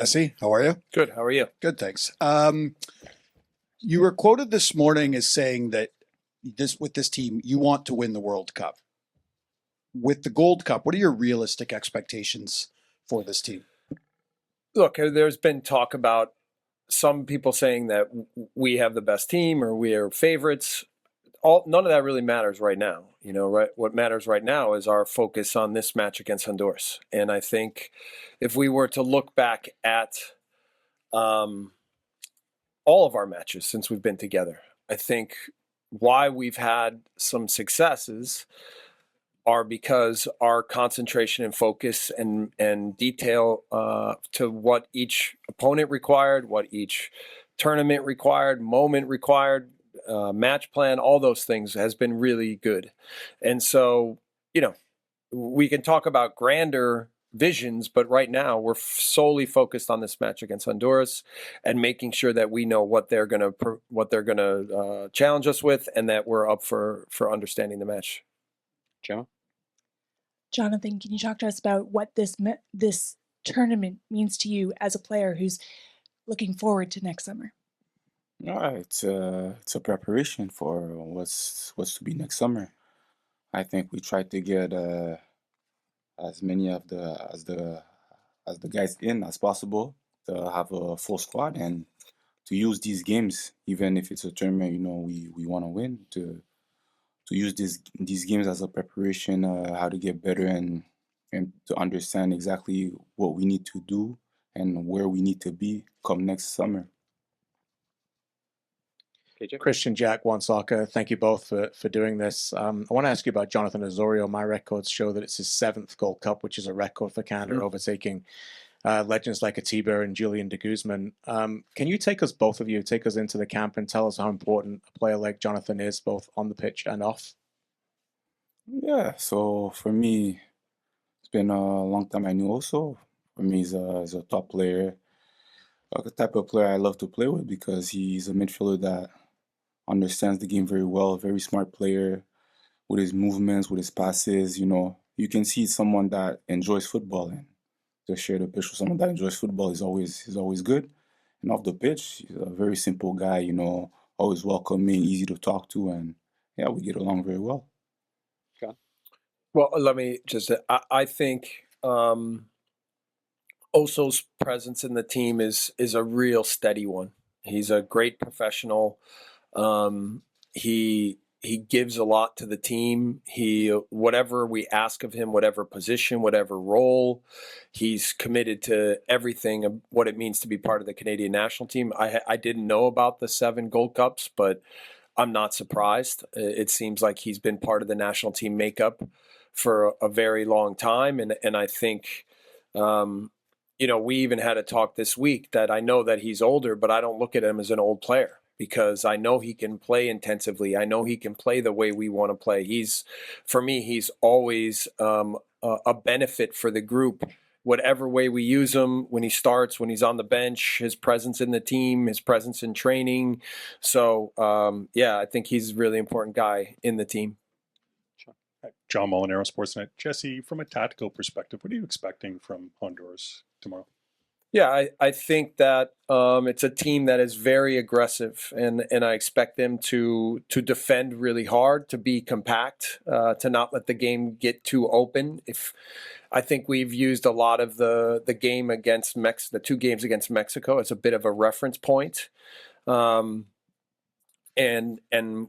Jesse, how are you? Good. How are you? Good, thanks. You were quoted this morning as saying that with this team, you want to win the World Cup. With the Gold Cup, what are your realistic expectations for this team? Look, there's been talk about some people saying that we have the best team or we are favorites. None of that really matters right now. You know, right? What matters right now is our focus on this match against Honduras. And I think if we were to look back at all of our matches since we've been together, I think why we've had some successes are because our concentration and focus and detail to what each opponent required, what each tournament required, moment required, match plan, all those things has been really good. And so, you know, we can talk about grander visions, but right now we're solely focused on this match against Honduras and making sure that we know what they're going to challenge us with, and that we're up for understanding the match. Joe? Jonathan, can you talk to us about what this tournament means to you as a player who's looking forward to next summer? It's a preparation for what's to be next summer. I think we tried to get as many of the guys in as possible to have a full squad and to use these games, even if it's a tournament, you know, we want to win, to use these games as a preparation, how to get better and to understand exactly what we need to do and where we need to be come next summer. Christian, Jack, One Soccer, thank you both for doing this. I want to ask you about Jonathan Osorio. My records show that it's his 7th Gold Cup, which is a record for Canada, overtaking legends like Atiba and Julian de Guzman. Can you take us into the camp and tell us how important a player like Jonathan is, both on the pitch and off? Yeah, so for me, it's been a long time I knew also. For me, he's a top player, the type of player I love to play with because he's a midfielder that understands the game very well, very smart player with his movements, with his passes. You know, you can see someone that enjoys football, and to share the pitch with someone that enjoys football is always good. And off the pitch, he's a very simple guy, you know, always welcoming, easy to talk to, and yeah, we get along very well. Okay. Well, let me just, I think Oso's presence in the team is a real steady one. He's a great professional. He gives a lot to the team. Whatever we ask of him, whatever position, whatever role, he's committed to everything of what it means to be part of the Canadian national team. I didn't know about the 7 Gold Cups, but I'm not surprised. It seems like he's been part of the national team makeup for a very long time. And I think, you know, we even had a talk this week that I know that he's older, but I don't look at him as an old player, because I know he can play intensively. I know he can play the way we want to play. For me, he's always a benefit for the group, whatever way we use him, when he starts, when he's on the bench, his presence in the team, his presence in training. So, yeah, I think he's a really important guy in the team. John Molinaro, Sportsnet. Jesse, from a tactical perspective, what are you expecting from Honduras tomorrow? Yeah, I think that it's a team that is very aggressive, and I expect them to defend really hard, to be compact, to not let the game get too open. I think we've used a lot of the game against the 2 games against Mexico as a bit of a reference point. And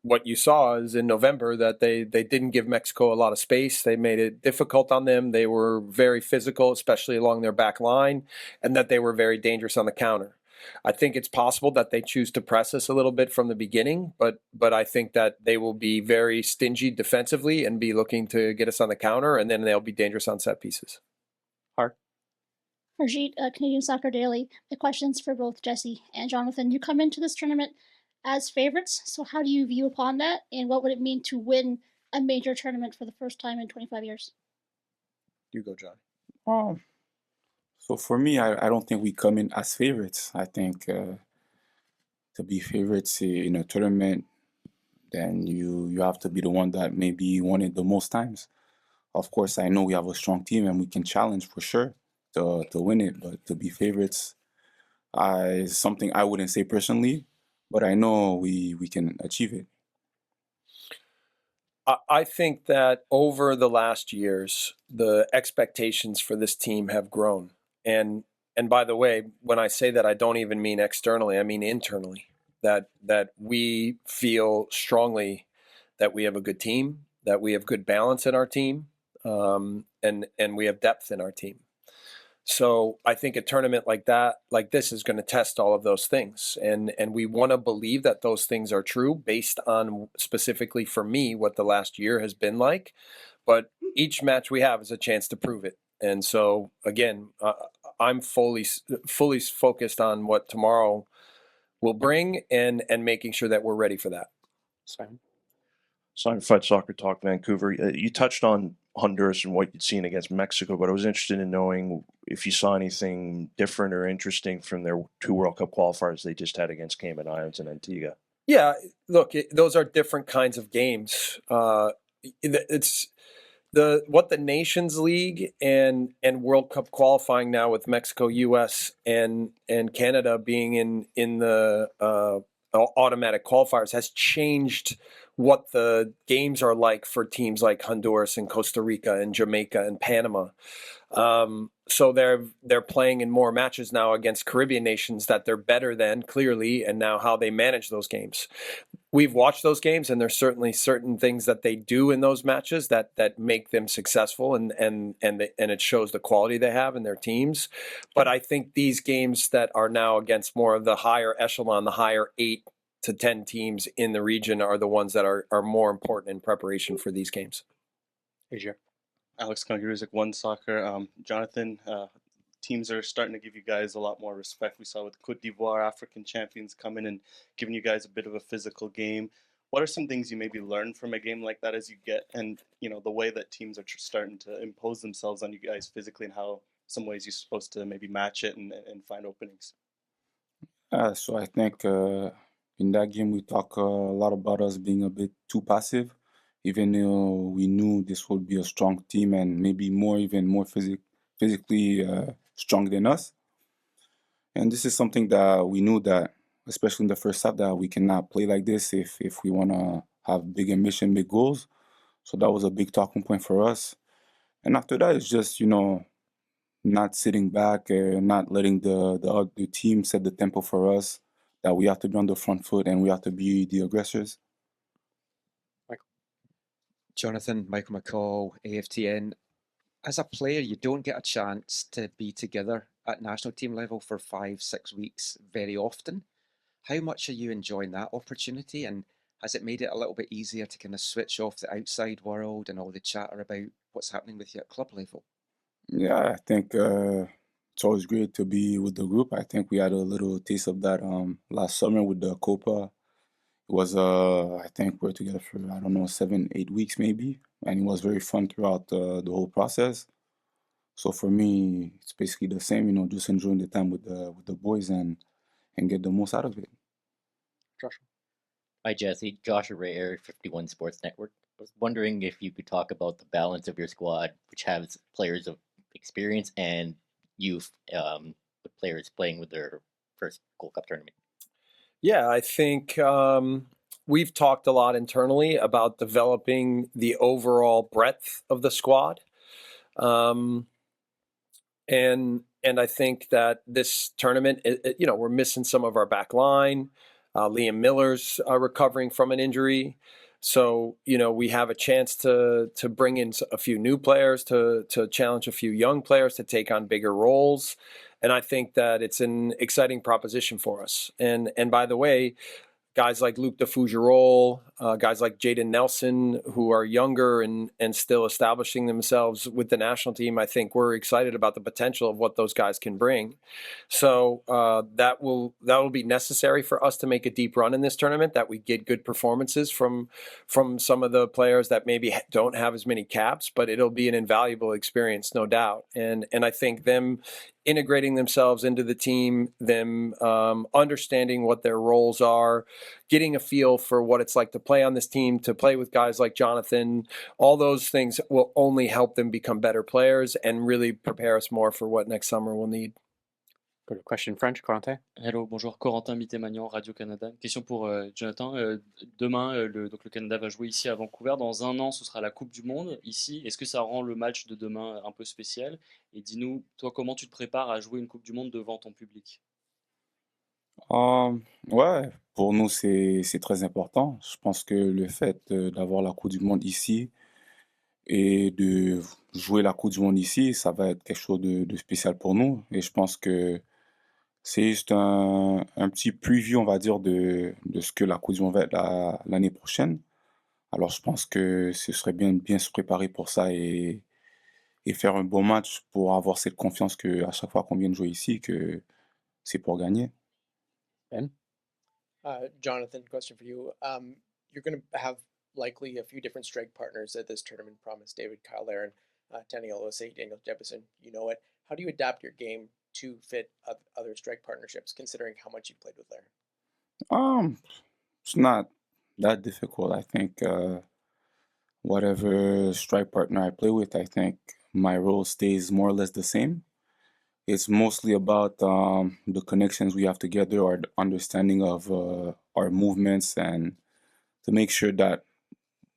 what you saw is in November that they didn't give Mexico a lot of space. They made it difficult on them. They were very physical, especially along their back line, and that they were very dangerous on the counter. I think it's possible that they choose to press us a little bit from the beginning, but I think that they will be very stingy defensively and be looking to get us on the counter, and then they'll be dangerous on set pieces. Harjeet, Canadian Soccer Daily. The questions for both Jesse and Jonathan. You come into this tournament as favorites, so how do you view upon that, and what would it mean to win a major tournament for the first time in 25 years? You go, John. So for me, I don't think we come in as favorites. I think to be favorites in a tournament, then you have to be the one that maybe won it the most times. Of course, I know we have a strong team and we can challenge for sure to win it, but to be favorites, is something I wouldn't say personally, but I know we can achieve it. I think that over the last years, the expectations for this team have grown. And by the way, when I say that, I don't even mean externally, I mean internally. That we feel strongly that we have a good team, that we have good balance in our team, and we have depth in our team. So I think a tournament like this, is going to test all of those things, and we want to believe that those things are true based on, specifically for me, what the last year has been like. But each match we have is a chance to prove it. And so again, I'm fully focused on what tomorrow will bring, and making sure that we're ready for that. Simon Fight Soccer Talk, Vancouver. You touched on Honduras and what you'd seen against Mexico, but I was interested in knowing if you saw anything different or interesting from their 2 World Cup qualifiers they just had against Cayman Islands and Antigua. Yeah, look, those are different kinds of games. It's what the Nations League and World Cup qualifying now, with Mexico, U.S. and Canada being in the automatic qualifiers, has changed what the games are like for teams like Honduras and Costa Rica and Jamaica and Panama. So they're playing in more matches now against Caribbean nations that they're better than, clearly, and now how they manage those games. We've watched those games, and there's certainly certain things that they do in those matches that make them successful, and it shows the quality they have in their teams. But I think these games that are now against more of the higher echelon, the higher 8 to 10 teams in the region, are the ones that are more important in preparation for these games. Asia. Alex Kongaruzik, One Soccer. Jonathan, teams are starting to give you guys a lot more respect. We saw with Cote d'Ivoire, African champions, coming and giving you guys a bit of a physical game. What are some things you maybe learn from a game like that as you get, and the way that teams are starting to impose themselves on you guys physically, and how some ways you're supposed to maybe match it and find openings? So I think in that game we talk a lot about us being a bit too passive, even though we knew this would be a strong team and maybe even more physically strong than us. And this is something that we knew that, especially in the first half, that we cannot play like this if we want to have big ambition, big goals. So that was a big talking point for us. And after that, it's just, not sitting back and not letting the team set the tempo for us, that we have to be on the front foot and we have to be the aggressors. Jonathan, Michael McCall, AFTN. As a player, you don't get a chance to be together at national team level for 5-6 weeks very often. How much are you enjoying that opportunity, and has it made it a little bit easier to kind of switch off the outside world and all the chatter about what's happening with you at club level? Yeah, I think it's always great to be with the group. I think we had a little taste of that last summer with the Copa. It was, I think we're together for, 7-8 weeks maybe. And it was very fun throughout the whole process. So for me, it's basically the same, just enjoying the time with the boys and get the most out of it. Josh. Hi, Jesse. Josh Ray, Area 51 Sports Network. I was wondering if you could talk about the balance of your squad, which has players of experience and youth, with players playing with their first Gold Cup tournament. Yeah, I think we've talked a lot internally about developing the overall breadth of the squad. And I think that this tournament, we're missing some of our back line. Liam Miller's recovering from an injury. So, we have a chance to bring in a few new players, to challenge a few young players to take on bigger roles. And I think that it's an exciting proposition for us. And by the way, guys like Luc de Fougerolles, guys like Jaden Nelson, who are younger and still establishing themselves with the national team, I think we're excited about the potential of what those guys can bring. So that will be necessary for us to make a deep run in this tournament, that we get good performances from some of the players that maybe don't have as many caps, but it'll be an invaluable experience, no doubt. And I think them integrating themselves into the team, them understanding what their roles are, getting a feel for what it's like to play on this team, to play with guys like Jonathan. All those things will only help them become better players and really prepare us more for what next summer we'll need. Got a question French, Corentin? Hello, bonjour, Corentin Mitté-Magnan, Radio-Canada. Question pour Jonathan. Demain, donc le Canada va jouer ici à Vancouver. Dans un an, ce sera la Coupe du Monde ici. Est-ce que ça rend le match de demain un peu spécial? Et dis-nous, toi, comment tu te prépares à jouer une Coupe du Monde devant ton public? Ouais, pour nous, c'est très important. Je pense que le fait d'avoir la Coupe du Monde ici et de jouer la Coupe du Monde ici, ça va être quelque chose de spécial pour nous. Et je pense que c'est juste un petit preview, on va dire, de ce que la Coupe du Monde va être l'année prochaine. Alors, je pense que ce serait bien se préparer pour ça et faire un bon match pour avoir cette confiance qu'à chaque fois qu'on vient de jouer ici, que c'est pour gagner. Ben? Jonathan, question for you. You're going to have likely a few different strike partners at this tournament. Promise David, Kyle Aaron, Daniel Osei, Daniel Jefferson. You know it. How do you adapt your game to fit other strike partnerships, considering how much you played with Aaron? It's not that difficult. I think whatever strike partner I play with, I think my role stays more or less the same. It's mostly about the connections we have together, or the understanding of our movements, and to make sure that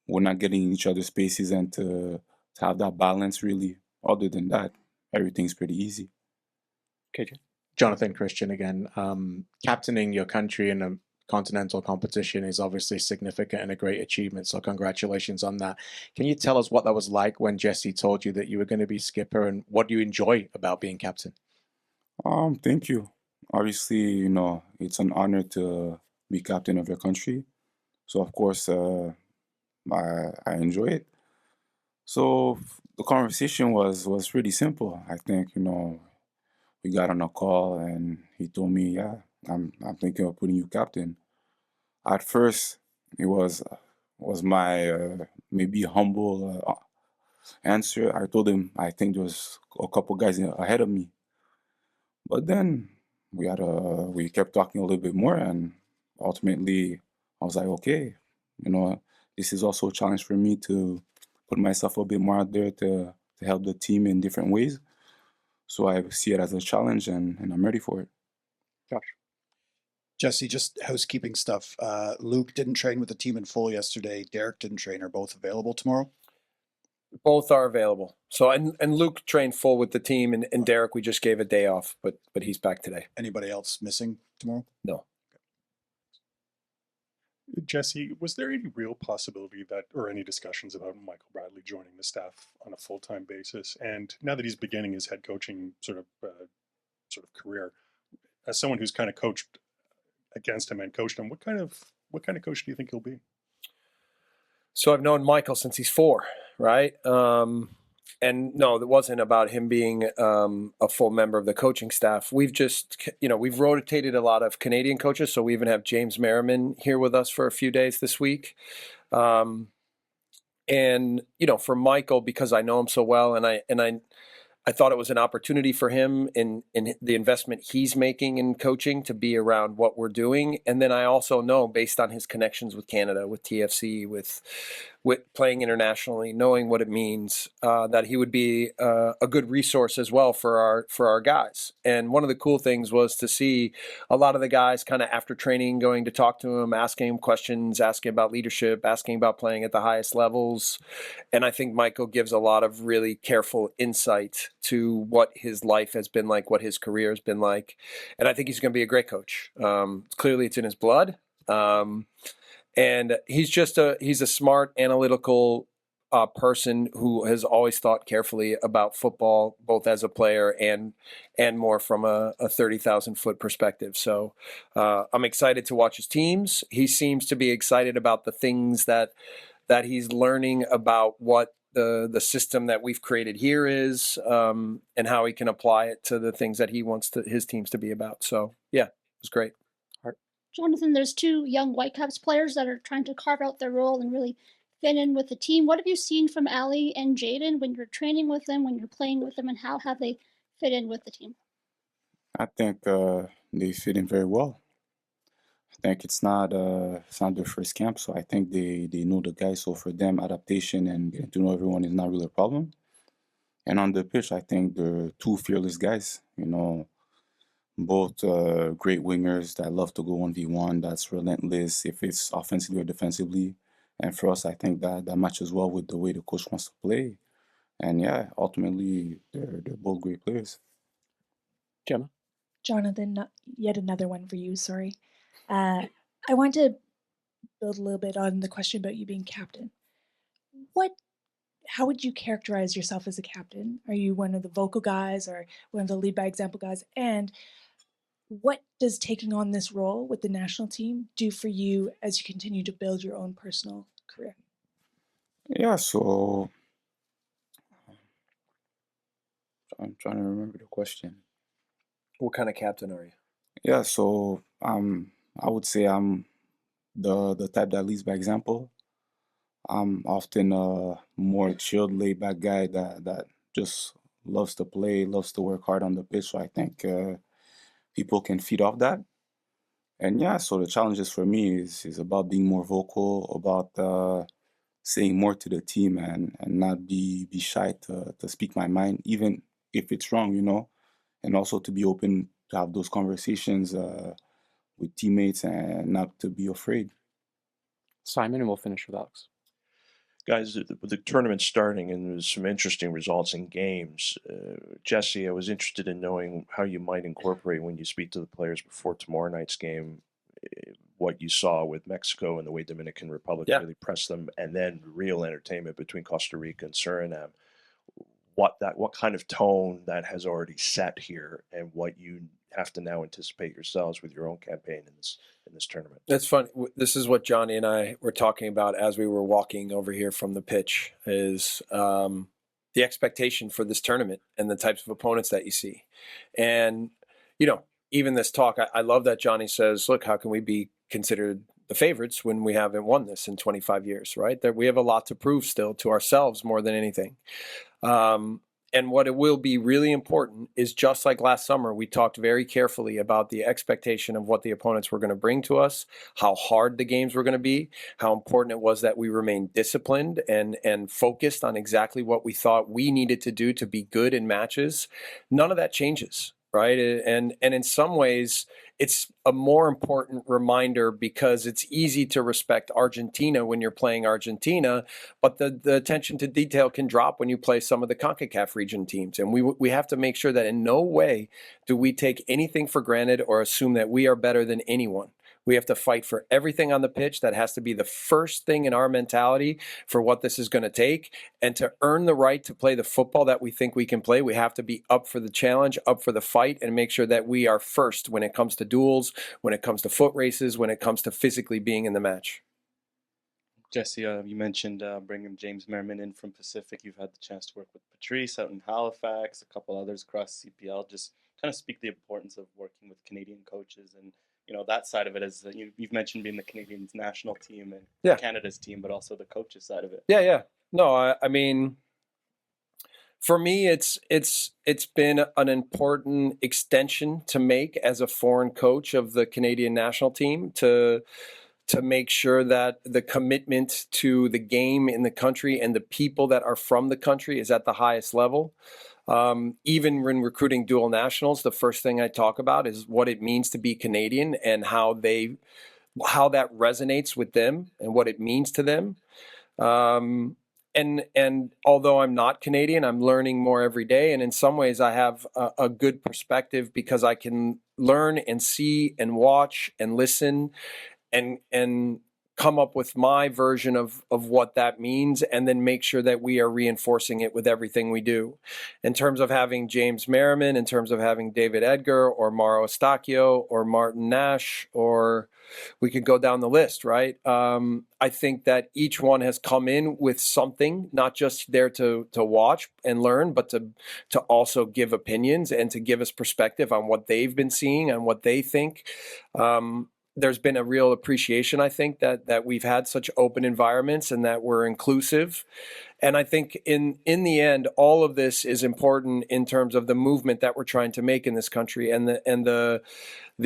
we're not getting in each other's spaces, and to have that balance, really. Other than that, everything's pretty easy. KJ? Jonathan Christian again. Captaining your country in a continental competition is obviously significant and a great achievement, so congratulations on that. Can you tell us what that was like when Jesse told you that you were going to be skipper, and what do you enjoy about being captain? Thank you. Obviously, it's an honor to be captain of your country. So, of course, I enjoy it. So the conversation was pretty simple. I think, we got on a call and he told me, yeah, I'm thinking of putting you captain. At first, it was my maybe humble answer. I told him I think there was a couple guys ahead of me. But then we kept talking a little bit more, and ultimately I was like, okay, this is also a challenge for me to put myself a bit more out there to help the team in different ways. So I see it as a challenge, and I'm ready for it. Josh? Jesse, just housekeeping stuff. Luke didn't train with the team in full yesterday. Derek didn't train. Are both available tomorrow? Both are available. So and Luke trained full with the team, and Derek we just gave a day off, but he's back today. Anybody else missing tomorrow? No. Jesse, was there any real possibility or any discussions about Michael Bradley joining the staff on a full-time basis? And now that he's beginning his head coaching sort of career, as someone who's kind of coached against him and coached him, what kind of coach do you think he'll be? So I've known Michael since he's 4, right? And no, it wasn't about him being a full member of the coaching staff. We've just, we've rotated a lot of Canadian coaches. So we even have James Merriman here with us for a few days this week. And, for Michael, because I know him so well, and I thought it was an opportunity for him in the investment he's making in coaching to be around what we're doing. And then I also know, based on his connections with Canada, with TFC, with playing internationally, knowing what it means, that he would be a good resource as well for our guys. And one of the cool things was to see a lot of the guys kind of after training going to talk to him, asking him questions, asking about leadership, asking about playing at the highest levels. And I think Michael gives a lot of really careful insight to what his life has been like, what his career has been like. And I think he's going to be a great coach. Clearly it's in his blood. And he's a smart, analytical person who has always thought carefully about football, both as a player and more from a 30,000-foot perspective. So I'm excited to watch his teams. He seems to be excited about the things that he's learning about what the system that we've created here is, and how he can apply it to the things that he wants his teams to be about. So yeah, it was great. Jonathan, there's 2 young Whitecaps players that are trying to carve out their role and really fit in with the team. What have you seen from Ali and Jaden when you're training with them, when you're playing with them, and how have they fit in with the team? I think they fit in very well. I think it's not their first camp, so I think they know the guys. So for them, adaptation and getting to know everyone is not really a problem. And on the pitch, I think they're two fearless guys. You know, both great wingers that love to go 1v1. That's relentless if it's offensively or defensively. And for us, I think that matches well with the way the coach wants to play. And yeah, ultimately, they're both great players. Gemma? Jonathan, yet another one for you. Sorry. I want to build a little bit on the question about you being captain. How would you characterize yourself as a captain? Are you one of the vocal guys or one of the lead by example guys? And what does taking on this role with the national team do for you as you continue to build your own personal career? Yeah, so I'm trying to remember the question. What kind of captain are you? Yeah, so I would say I'm the type that leads by example. I'm often a more chilled, laid back guy that just loves to play, loves to work hard on the pitch. So I think people can feed off that. And yeah, so the challenges for me is about being more vocal, about saying more to the team and not be shy to speak my mind, even if it's wrong, you know, and also to be open to have those conversations with teammates and not to be afraid. Simon, and we'll finish with Alex. Guys, with the tournament starting and there's some interesting results in games, Jesse, I was interested in knowing how you might incorporate when you speak to the players before tomorrow night's game, what you saw with Mexico and the way Dominican Republic really pressed them, and then real entertainment between Costa Rica and Suriname. What kind of tone that has already set here, and what you have to now anticipate yourselves with your own campaign in this tournament. That's funny. This is what Johnny and I were talking about as we were walking over here from the pitch, is the expectation for this tournament and the types of opponents that you see. And, you know, even this talk, I love that Johnny says, look, how can we be considered the favorites when we haven't won this in 25 years, right? That we have a lot to prove still to ourselves more than anything. And what it will be really important is, just like last summer, we talked very carefully about the expectation of what the opponents were going to bring to us, how hard the games were going to be, how important it was that we remain disciplined and focused on exactly what we thought we needed to do to be good in matches. None of that changes, right? And in some ways, it's a more important reminder because it's easy to respect Argentina when you're playing Argentina, but the attention to detail can drop when you play some of the CONCACAF region teams. And we have to make sure that in no way do we take anything for granted or assume that we are better than anyone. We have to fight for everything on the pitch. That has to be the first thing in our mentality for what this is going to take. And to earn the right to play the football that we think we can play, we have to be up for the challenge, up for the fight, and make sure that we are first when it comes to duels, when it comes to foot races, when it comes to physically being in the match. Jesse, you mentioned bringing James Merriman in from Pacific. You've had the chance to work with Patrice out in Halifax, a couple others across CPL. Just kind of speak the importance of working with Canadian coaches and, you know, that side of it. As you've mentioned being the Canadian national team and Canada's team, but also the coaches side of it. Yeah. No, I mean, for me, it's been an important extension to make as a foreign coach of the Canadian national team to make sure that the commitment to the game in the country and the people that are from the country is at the highest level. Even when recruiting dual nationals, the first thing I talk about is what it means to be Canadian and how that resonates with them and what it means to them. And although I'm not Canadian, I'm learning more every day. And in some ways I have a good perspective because I can learn and see and watch and listen and come up with my version of what that means, and then make sure that we are reinforcing it with everything we do. In terms of having James Merriman, in terms of having David Edgar or Mauro Estacchio or Martin Nash, or we could go down the list, right? I think that each one has come in with something, not just there to watch and learn, but to also give opinions and to give us perspective on what they've been seeing and what they think. There's been a real appreciation, I think, that we've had such open environments and that we're inclusive. And I think in the end, all of this is important in terms of the movement that we're trying to make in this country and the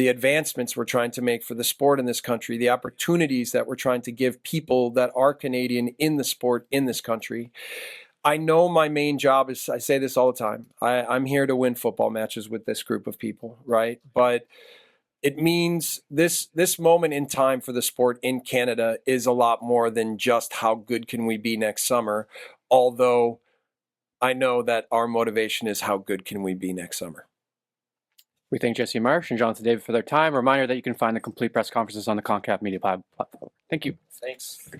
advancements we're trying to make for the sport in this country, the opportunities that we're trying to give people that are Canadian in the sport in this country. I know my main job is, I say this all the time, I'm here to win football matches with this group of people, right? But it means this moment in time for the sport in Canada is a lot more than just how good can we be next summer, although I know that our motivation is how good can we be next summer. We thank Jesse Marsch and Jonathan David for their time. A reminder that you can find the complete press conferences on the CONCACAF Media Platform. Thank you. Thanks.